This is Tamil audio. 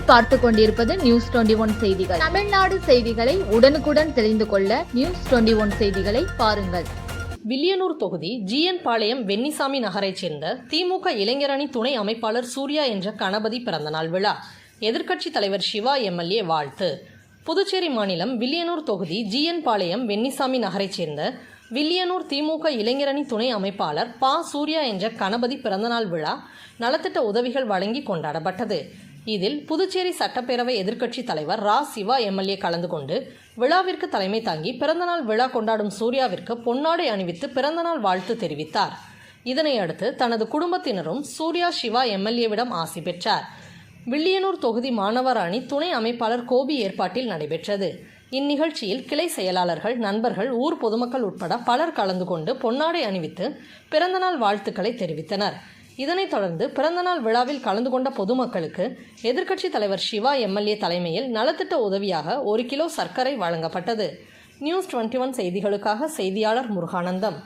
நீங்கள் பார்த்து கொண்டிருப்பது நியூஸ் 21 செய்திகள். தமிழ்நாடு செய்திகளை உடனுக்குடன் தெரிந்து கொள்ள நியூஸ் 21 செய்திகளை பாருங்கள். வில்லியனூர் தொகுதி GN பாளையம் வெண்ணிசாமி நகரைச் சேர்ந்த திமுக இளைஞரணி துணை அமைப்பாளர் சூர்யா என்ற கணபதி பிறந்தநாள் விழா. எதிர்க்கட்சித் தலைவர் சிவா MLA வாழ்த்து. புதுச்சேரி மாநிலம் வில்லியனூர் தொகுதி GN பாளையம் வெண்ணிசாமி நகரைச் சேர்ந்த வில்லியனூர் திமுக இளைஞரணி துணை அமைப்பாளர் சூர்யா என்ற கணபதி பிறந்தநாள் விழா நலத்திட்ட உதவிகள் வழங்கி கொண்டாடப்பட்டது. இதில் புதுச்சேரி சட்டப்பேரவை எதிர்க்கட்சித் தலைவர் சிவா MLA கலந்து கொண்டு விழாவிற்கு தலைமை தாங்கி பிறந்தநாள் விழா கொண்டாடும் சூர்யாவிற்கு பொன்னாடை அணிவித்து பிறந்தநாள் வாழ்த்து தெரிவித்தார். இதனையடுத்து தனது குடும்பத்தினரும் சூர்யா சிவா MLAவிடம் ஆசி பெற்றார். வில்லியனூர் தொகுதி மாணவர் அணி துணை அமைப்பாளர் கோபி ஏற்பாட்டில் நடைபெற்றது. இந்நிகழ்ச்சியில் கிளை செயலாளர்கள், நண்பர்கள், ஊர் பொதுமக்கள் உட்பட பலர் கலந்து கொண்டு பொன்னாடை அணிவித்து பிறந்தநாள் வாழ்த்துக்களை தெரிவித்தனர். இதனைத் தொடர்ந்து பிறந்தநாள் விழாவில் கலந்து கொண்ட பொதுமக்களுக்கு எதிர்க்கட்சித் தலைவர் சிவா MLA தலைமையில் நலத்திட்ட உதவியாக 1 கிலோ சர்க்கரை வழங்கப்பட்டது. நியூஸ் 21 செய்திகளுக்காக செய்தியாளர் முருகானந்தம்.